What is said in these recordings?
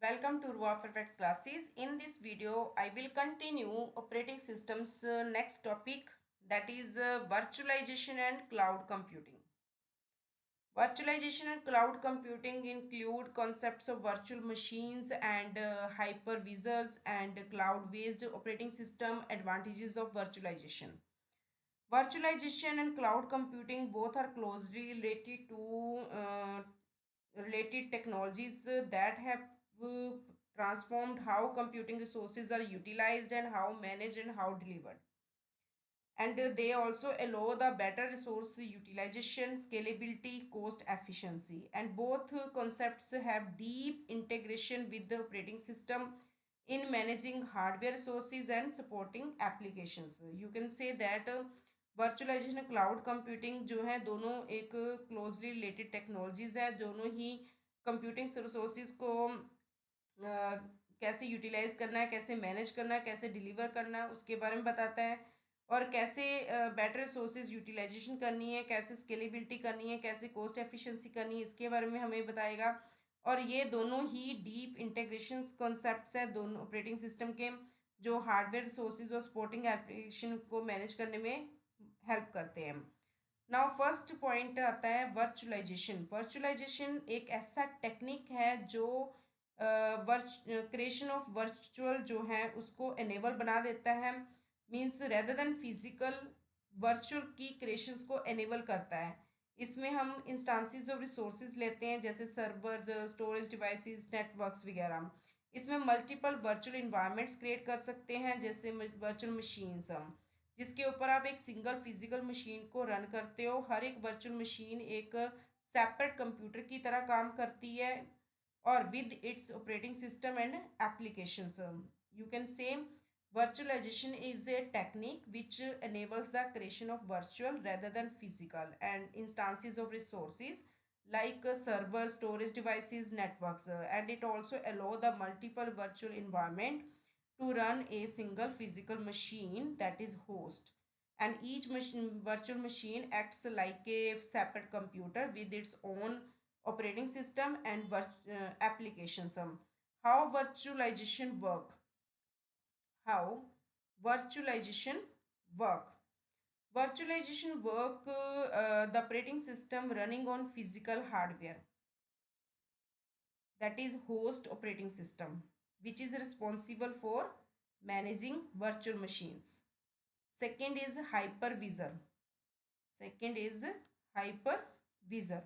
Welcome to Ruwa Perfect classes. In this video, I will continue operating systems next topic, that is virtualization and cloud computing. Virtualization and cloud computing include concepts of virtual machines and hypervisors and cloud-based operating system. Advantages of virtualization. Virtualization and cloud computing both are closely related to related technologies that have uh, transformed how computing resources are utilized and how managed and how delivered. And they also allow the better resource utilization, scalability, cost efficiency. And both concepts have deep integration with the operating system in managing hardware resources and supporting applications. You can say that virtualization और cloud computing जो है दोनों एक closely related technologies है। दोनों ही computing resources को कैसे utilise करना है, कैसे मैनेज करना है, कैसे डिलीवर करना है, उसके बारे में बताता है। और कैसे बेटर रिसोर्सेज यूटिलाइजेशन करनी है, कैसे स्केलेबिलिटी करनी है, कैसे कॉस्ट एफिशिएंसी करनी है, इसके बारे में हमें बताएगा। और ये दोनों ही डीप इंटीग्रेशन कॉन्सेप्ट्स हैं दोनों ऑपरेटिंग सिस्टम के, जो हार्डवेयर रिसोर्सेज और सपोर्टिंग एप्लीकेशन को मैनेज करने में हेल्प करते हैं। नाउ फर्स्ट पॉइंट आता है वर्चुअलाइजेशन। वर्चुअलाइजेशन एक ऐसा टेक्निक है जो क्रिएशन ऑफ वर्चुअल जो है उसको एनेबल बना देता है। Means rather than physical, virtual की क्रिएशंस को एनेबल करता है। इसमें हम इंस्टांसेस ऑफ रिसोर्सेज लेते हैं, जैसे सर्वर्स, स्टोरेज डिवाइसेस, नेटवर्क्स वगैरह। इसमें मल्टीपल वर्चुअल इन्वायरमेंट्स क्रिएट कर सकते हैं, जैसे वर्चुअल मशीन्स हम, जिसके ऊपर आप एक सिंगल फिजिकल मशीन को रन करते हो। हर एक वर्चुअल मशीन एक सेपरेट कंप्यूटर की तरह काम करती है, और with its operating system and applications. You can say virtualization is a technique which enables the creation of virtual rather than physical and instances of resources like server, storage devices, networks, and it also allow the multiple virtual environment to run a single physical machine, that is host. And each virtual machine acts like a separate computer with its own operating system and applications. How virtualization work? How virtualization work? Virtualization work, the operating system running on physical hardware, that is host operating system, which is responsible for managing virtual machines. Second is hypervisor. Second is hypervisor.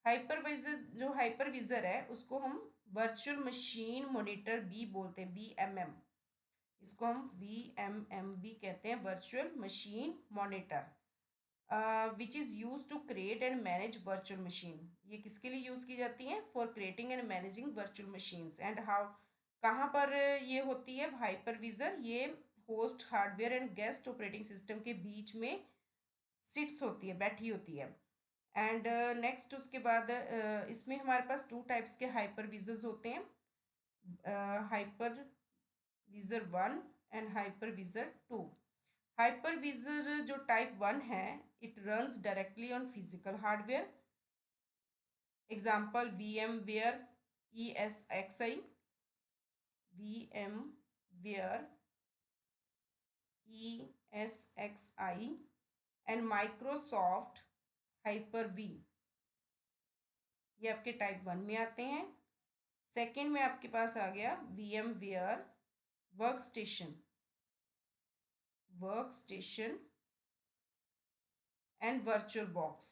Hypervisor जो hypervisor है उसको हम virtual machine monitor भी बोलते हैं, VMM. इसको हम VMM भी कहते हैं, virtual machine monitor, which is use to create and manage virtual machine. ये किसके लिए यूज़ की जाती है? For creating and managing virtual machines. And how, कहाँ पर ये होती है हाइपरविजर? ये host hardware and guest operating system के बीच में सिट्स होती है, बैठी होती है। एंड नेक्स्ट उसके बाद इसमें हमारे पास टू टाइप्स के हाइपरविजर्स होते हैं, हाइपरविजर 1 एंड हाइपरविजर 2। हाइपरविजर जो टाइप 1 है, it runs directly on physical hardware. Example VMware ESXi, VMware ESXi and Microsoft Hyper V, ये आपके टाइप 1 में आते हैं। सेकेंड में आपके पास आ गया VMware workstation, workstation and virtual box,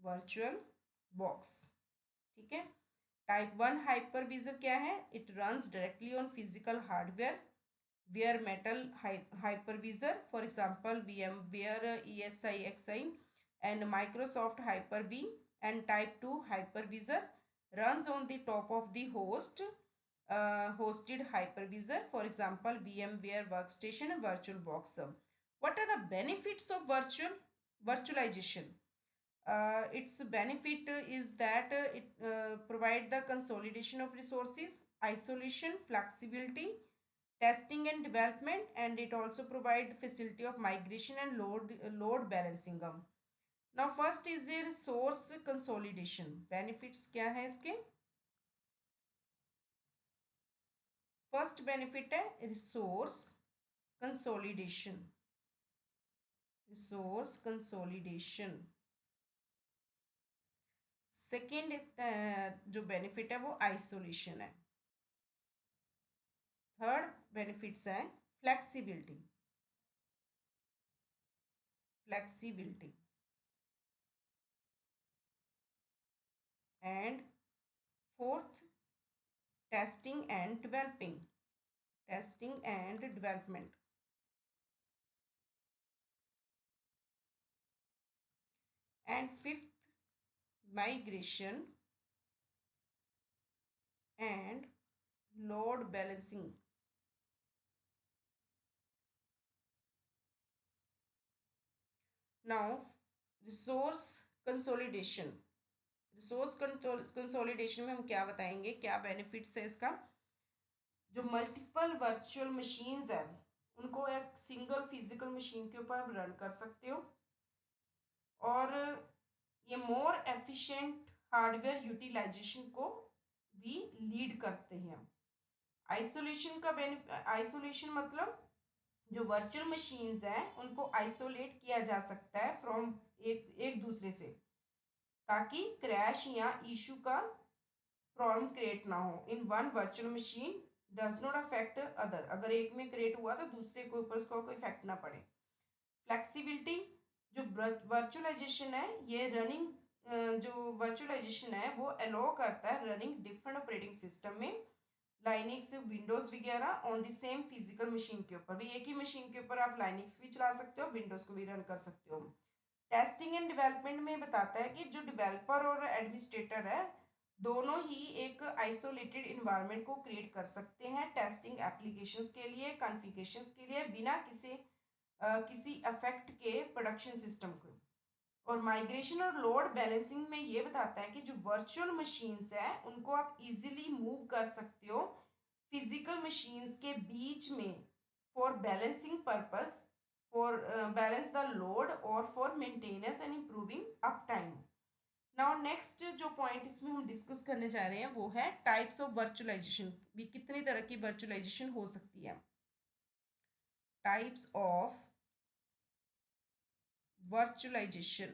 virtual box. ठीक है। टाइप 1 हाइपरविजर क्या है? It runs directly on physical hardware, bare metal hypervisor, for example VMware ESXi and Microsoft Hyper-V. And type 2 hypervisor runs on the top of the hosted hypervisor, for example VMware workstation and VirtualBox. What are the benefits of virtualization? Its benefit is that it provide the consolidation of resources, isolation, flexibility, testing and development, and it also provide facility of migration and load balancing. Now first is a resource consolidation. Benefits क्या है इसके? First benefit है resource consolidation, resource consolidation. Second जो benefit है वो isolation है। Third benefits है flexibility, flexibility and fourth testing and developing, testing and development. And fifth migration and load balancing. Now resource consolidation, resource consolidation में हम क्या बताएंगे, क्या बेनिफिट्स है इसका। जो मल्टीपल वर्चुअल मशीन्स है उनको एक सिंगल फिजिकल मशीन के ऊपर रन कर सकते हो, और ये मोर एफिशिएंट हार्डवेयर यूटिलाइजेशन को भी लीड करते हैं। आइसोलेशन का आइसोलेशन मतलब जो वर्चुअल मशीन्स हैं उनको आइसोलेट किया जा सकता है फ्रॉम एक एक दूसरे से, ताकि क्रैश या इशू का प्रॉब्लम क्रिएट ना हो। In one virtual machine does not affect other, अगर एक में क्रिएट हुआ तो दूसरे के ऊपर उसका कोई इफेक्ट ना पड़े। फ्लेक्सिबिलिटी, जो वर्चुअलाइजेशन है ये रनिंग, जो वर्चुअलाइजेशन है वो अलो करता है रनिंग डिफरेंट ऑपरेटिंग सिस्टम में, लाइनिक्स विंडोज वगैरह on the same physical machine के ऊपर भी, एक ही मशीन के ऊपर आप लाइनिक्स भी चला सकते हो, विंडोज को भी रन कर सकते हो। टेस्टिंग एंड डेवलपमेंट में बताता है कि जो डेवलपर और एडमिनिस्ट्रेटर है दोनों ही एक आइसोलेटेड इन्वायरमेंट को क्रिएट कर सकते हैं टेस्टिंग एप्लीकेशंस के लिए, कॉन्फ़िगरेशंस के लिए, बिना किसी अफेक्ट के प्रोडक्शन सिस्टम को। और माइग्रेशन और लोड बैलेंसिंग में ये बताता है कि जो वर्चुअल मशीन्स है उनको आप इजीली मूव कर सकते हो फिजिकल मशीन्स के बीच में, for balancing purpose, for balance the load और for maintenance and improving uptime. Now next जो पॉइंट इसमें हम डिस्कस करने जा रहे हैं वो है टाइप्स ऑफ वर्चुअलाइजेशन, भी कितनी तरह की वर्चुअलाइजेशन हो सकती है। Types of virtualization.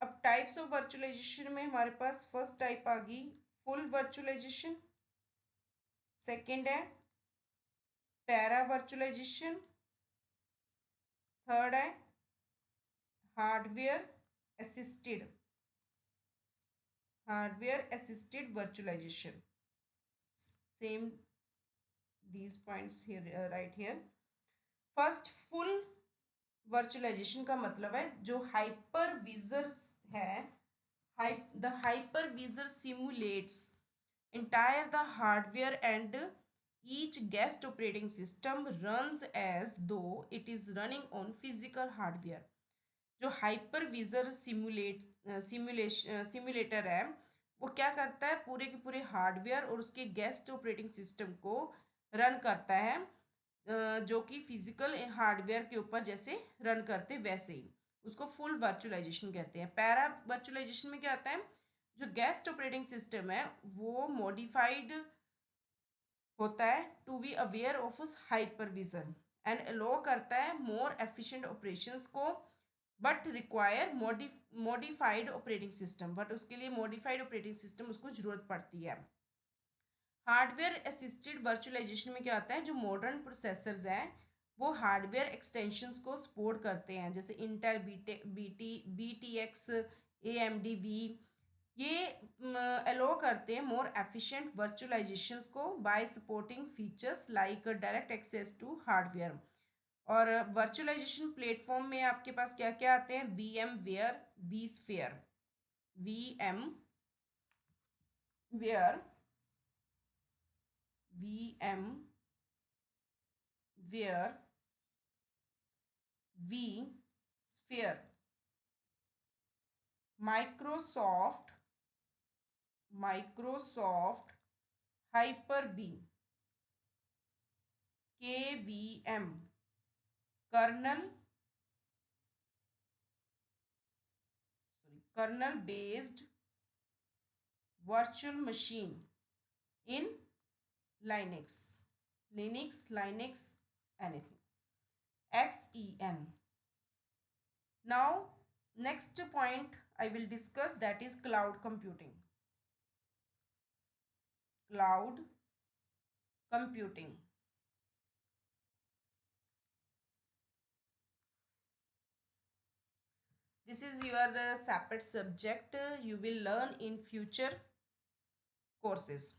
अब टाइप्स ऑफ वर्चुअलाइजेशन में हमारे पास फर्स्ट टाइप आ गई फुल वर्चुअलाइजेशन, सेकंड है पैरा वर्चुअलाइजेशन, थर्ड है hardware assisted, hardware assisted virtualization. Same these points here, right here. First full virtualization का मतलब है जो हाइपरविजर है, the hypervisor simulates entire the hardware and each guest operating system runs as though it is running on physical hardware। जो hypervisor simulator है वो क्या करता है, पूरे के पूरे हार्डवेयर और उसके गेस्ट ऑपरेटिंग सिस्टम को रन करता है, जो कि फिजिकल हार्डवेयर के ऊपर जैसे रन करते वैसे ही, उसको फुल वर्चुअलाइजेशन कहते हैं। पैरा वर्चुअलाइजेशन में क्या आता है, जो गेस्ट ऑपरेटिंग सिस्टम है वो मॉडिफाइड होता है to be aware of hypervisor and allow करता है मोर एफिशिएंट ऑपरेशंस को, but require modified operating system, but उसके लिए मॉडिफाइड ऑपरेटिंग सिस्टम उसको जरूरत पड़ती है। हार्डवेयर असिस्टेड वर्चुअलाइजेशन में क्या होता है, जो मॉडर्न प्रोसेसर्स हैं वो हार्डवेयर एक्सटेंशंस को सपोर्ट करते हैं, जैसे Intel V T X A M D V, ये अलो करते हैं मोर एफिशिएंट वर्चुअलाइजेशंस को by supporting features like direct access to hardware. और वर्चुअलाइजेशन प्लेटफॉर्म में आपके पास क्या क्या आते हैं, VMware, vSphere, VMware, VMware, vSphere, Microsoft, Microsoft hyper V, K V M, kernel, kernel based virtual machine in Linux, Linux, anything. XEN. Now, next point I will discuss, that is cloud computing. Cloud computing. This is your separate subject you will learn in future courses.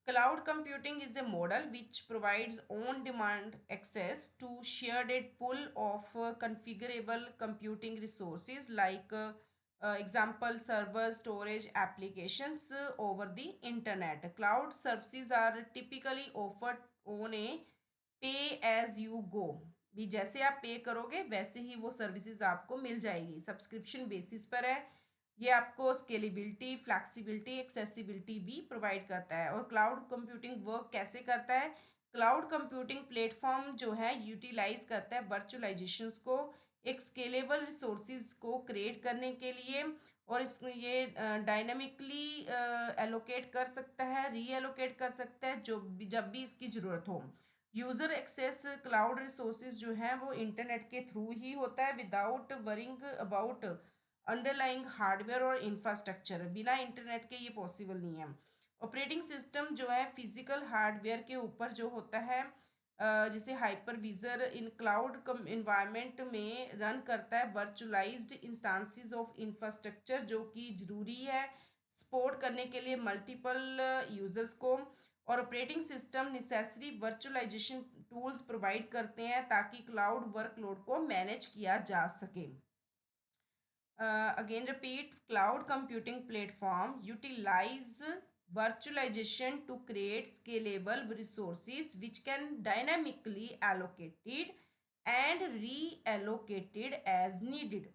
Cloud computing is a model which provides on-demand access to shared pool of configurable computing resources like example server storage applications over the internet. Cloud services are typically offered on a pay as you go, भी जैसे आप पे करोगे वैसे ही वो services आपको मिल जाएगी, subscription basis पर है। ये आपको स्केलेबिलिटी, फ्लैक्सिबिलिटी, एक्सेसिबिलिटी भी प्रोवाइड करता है। और क्लाउड कंप्यूटिंग वर्क कैसे करता है? क्लाउड कंप्यूटिंग प्लेटफॉर्म जो है यूटिलाइज करता है वर्चुअलाइजेशन को एक स्केलेबल रिसोर्सेज को क्रिएट करने के लिए, और इस ये डायनामिकली एलोकेट कर सकता है, रीएलोकेट कर सकता है जो भी जब भी इसकी ज़रूरत हो। यूज़र एक्सेस क्लाउड रिसोर्सेज जो है वो इंटरनेट के थ्रू ही होता है without worrying about underlying hardware और इंफ्रास्ट्रक्चर। बिना इंटरनेट के ये पॉसिबल नहीं है। ऑपरेटिंग सिस्टम जो है फिजिकल हार्डवेयर के ऊपर जो होता है, जैसे हाइपरविजर इन क्लाउड इन्वायरमेंट में रन करता है वर्चुअलाइज्ड इंस्टांसेस ऑफ इंफ्रास्ट्रक्चर, जो कि ज़रूरी है सपोर्ट करने के लिए मल्टीपल यूजर्स को। और operating system necessary virtualization tools provide करते हैं ताकि क्लाउड वर्कलोड को मैनेज किया जा सके। Again repeat, cloud computing platform utilize virtualization to create scalable resources which can dynamically allocated and reallocated as needed.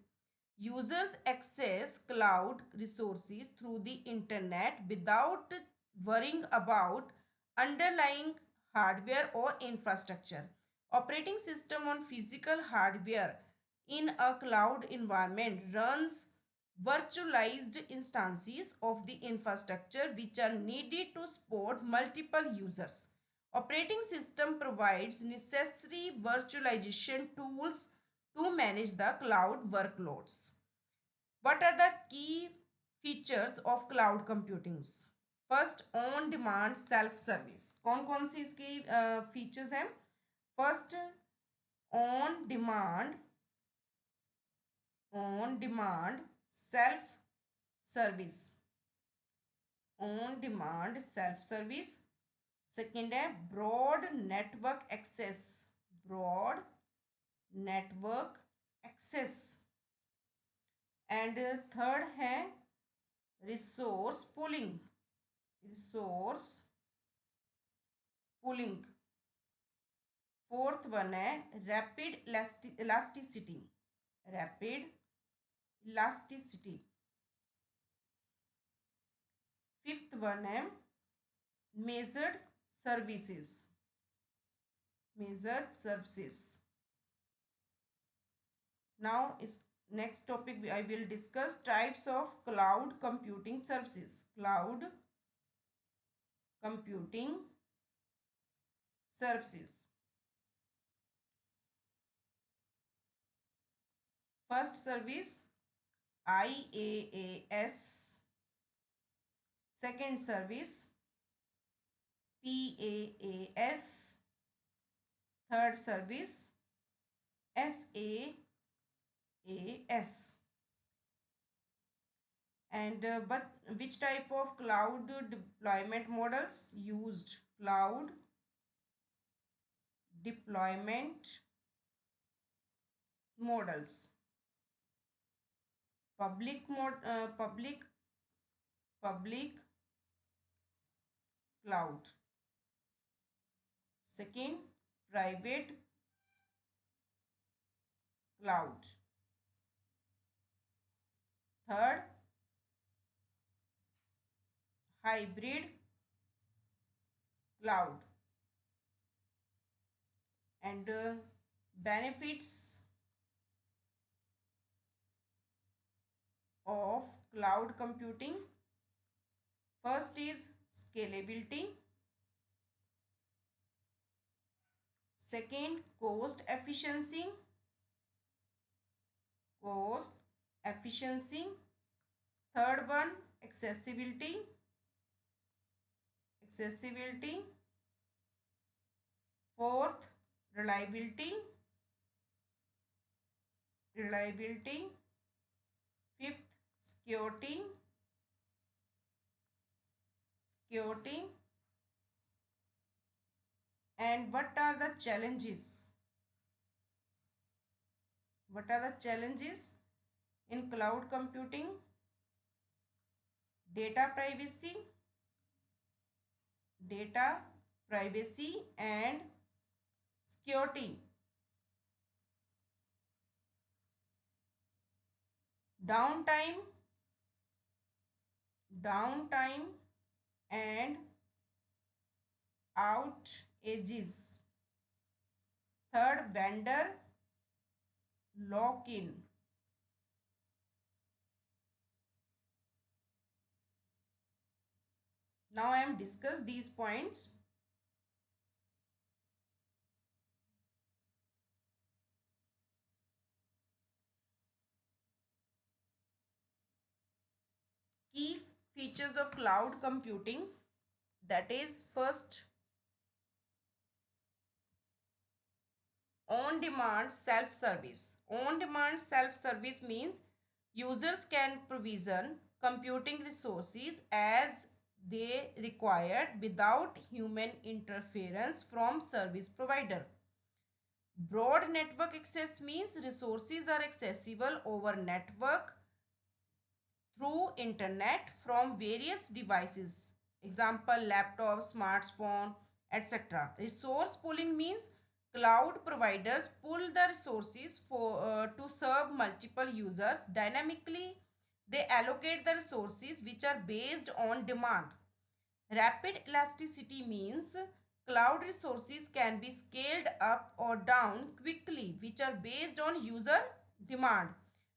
Users access cloud resources through the internet without worrying about underlying hardware or infrastructure. Operating system on physical hardware in a cloud environment runs virtualized instances of the infrastructure which are needed to support multiple users. Operating system provides necessary virtualization tools to manage the cloud workloads. What are the key features of cloud computing? First, on demand self service. कौन कौन सी इसकी features हैं? First, on demand self service. On demand self service. Second है broad network access, broad network access. And third है resource pooling, resource pooling. Fourth one है rapid elasticity, rapid elasticity. Fifth one है measured services, measured services. Now is next topic I will discuss types of cloud computing services. Cloud computing services. First service IaaS. Second service PaaS. Third service SaaS. And but which type of cloud deployment models used? Cloud deployment models. Public cloud. Second, private cloud. Third, hybrid cloud. And benefits of cloud computing. First is scalability. Second, cost efficiency. Cost efficiency. Third one, accessibility. Accessibility. Fourth, reliability. Reliability. Fifth, security. Security. And what are the challenges? What are the challenges in cloud computing? Data privacy. Data privacy and security. Downtime. Downtime and outages. Third, vendor lock-in. Now I am discuss these points. Key features of cloud computing, that is first, on demand self-service. On demand self-service means users can provision computing resources as they required without human interference from service provider. Broad network access means resources are accessible over network through internet from various devices. Example, laptop, smartphone, etc. Resource pooling means cloud providers pool the resources to serve multiple users dynamically. They allocate the resources which are based on demand. Rapid elasticity means cloud resources can be scaled up or down quickly, which are based on user demand.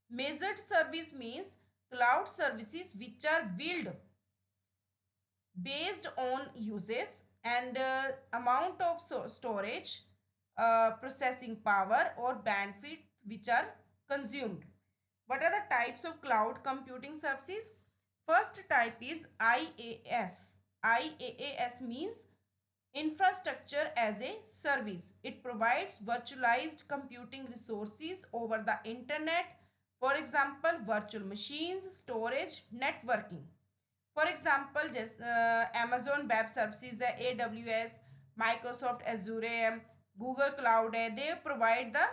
Measured service means cloud services which are billed based on uses and amount of storage, processing power or bandwidth which are consumed. What are the types of cloud computing services? First type is IaaS. IaaS means infrastructure as a service. It provides virtualized computing resources over the internet. For example, virtual machines, storage, networking. For example, just Amazon Web Services है, AWS, Microsoft Azure है, Google Cloud है, they provide the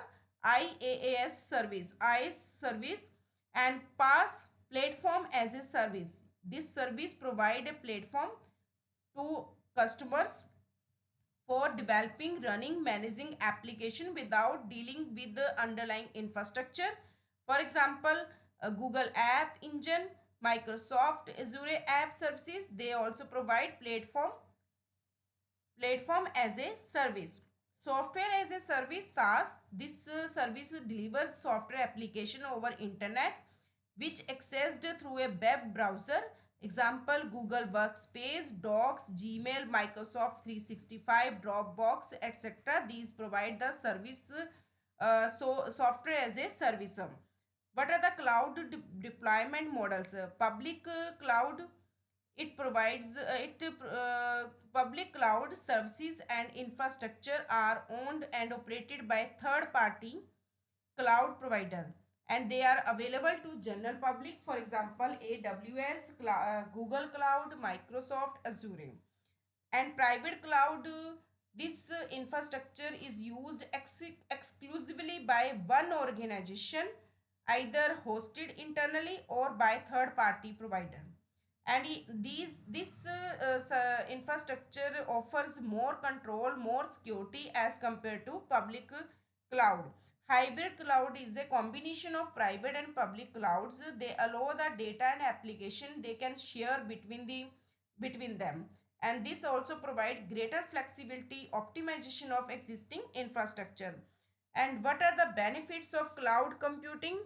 IaaS service, IaaS service and PaaS, platform as a service. This service provide a platform to customers for developing, running, managing application without dealing with the underlying infrastructure. For example, Google App Engine, Microsoft Azure App Services, they also provide platform as a service. Software as a service, SaaS, this service delivers software application over internet which accessed through a web browser. Example, Google Workspace, Docs, Gmail, Microsoft 365, Dropbox, etc. These provide the service, software as a service. What are the cloud deployment models? Public cloud, it provides public cloud services and infrastructure are owned and operated by third party cloud provider and they are available to general public. For example, AWS, Google Cloud, Microsoft Azure. And private cloud, this infrastructure is used exclusively by one organization, either hosted internally or by third party provider. And this infrastructure offers more control, more security as compared to public cloud. Hybrid cloud is a combination of private and public clouds. They allow the data and application they can share between them, and this also provide greater flexibility, optimization of existing infrastructure. And what are the benefits of cloud computing?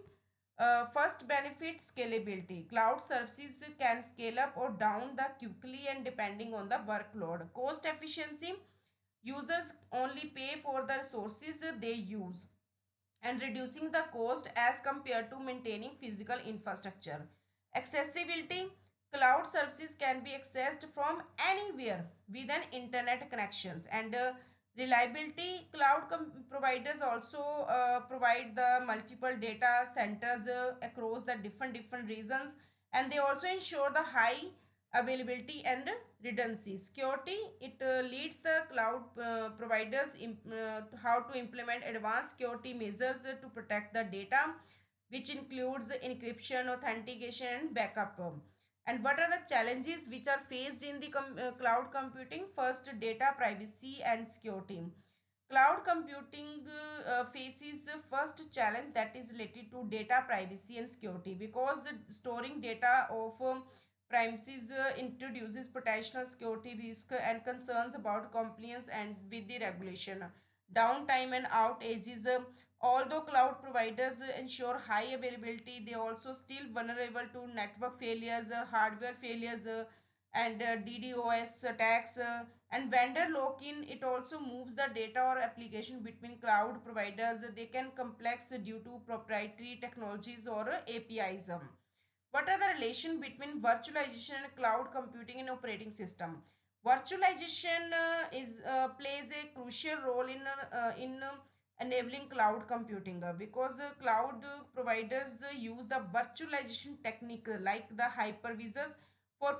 First benefit, scalability. Cloud services can scale up or down the quickly and depending on the workload. Cost efficiency, users only pay for the resources they use and reducing the cost as compared to maintaining physical infrastructure. Accessibility, cloud services can be accessed from anywhere with an internet connections. And reliability, cloud providers also provide the multiple data centers across the different regions, and they also ensure the high availability and redundancy. Security, it leads the cloud providers how to implement advanced security measures to protect the data, which includes encryption, authentication, and backup. And what are the challenges which are faced in the cloud computing? First, data privacy and security. Cloud computing faces the first challenge, that is related to data privacy and security, because storing data of premises introduces potential security risk and concerns about compliance and with the regulation. Downtime and outages. Although cloud providers ensure high availability, they also still vulnerable to network failures, hardware failures, and DDoS attacks. And vendor lock-in, it also moves the data or application between cloud providers. They can complex due to proprietary technologies or APIs. What are the relation between virtualization and cloud computing in operating system? Virtualization is plays a crucial role in enabling cloud computing, because cloud providers use the virtualization technique like the hypervisors for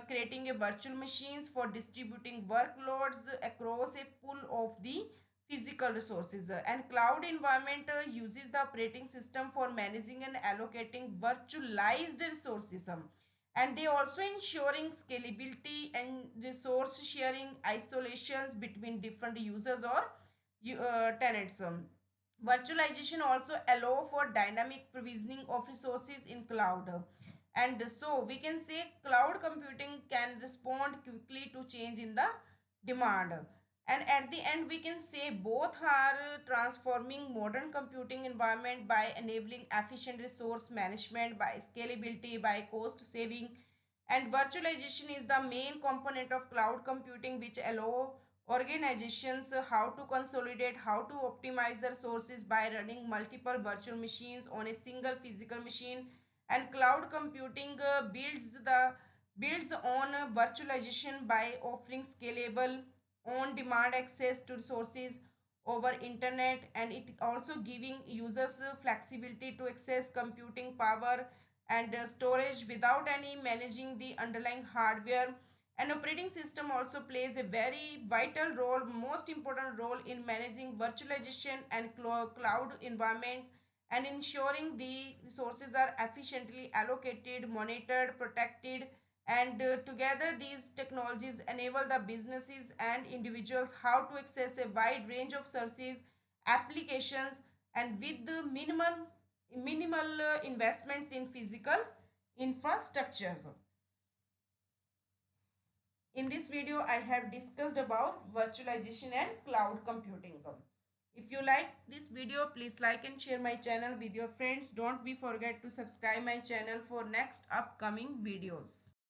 creating a virtual machines for distributing workloads across a pool of the physical resources. And cloud environment uses the operating system for managing and allocating virtualized resources. And they also ensuring scalability and resource sharing isolations between different users or tenants. Virtualization also allow for dynamic provisioning of resources in cloud. And so we can say cloud computing can respond quickly to change in the demand. And at the end we can say both are transforming modern computing environment by enabling efficient resource management, by scalability, by cost saving. And virtualization is the main component of cloud computing, which allow organizations how to consolidate, how to optimize their resources by running multiple virtual machines on a single physical machine. And cloud computing builds on virtualization by offering scalable on demand access to resources over internet, and it also giving users flexibility to access computing power and storage without any managing the underlying hardware. An operating system also plays a very vital role, most important role in managing virtualization and cloud environments and ensuring the resources are efficiently allocated, monitored, protected. And together these technologies enable the businesses and individuals how to access a wide range of services, applications, and with the minimal investments in physical infrastructures. In this video, I have discussed about virtualization and cloud computing. If you like this video, please like and share my channel with your friends. Don't be forget to subscribe my channel for next upcoming videos.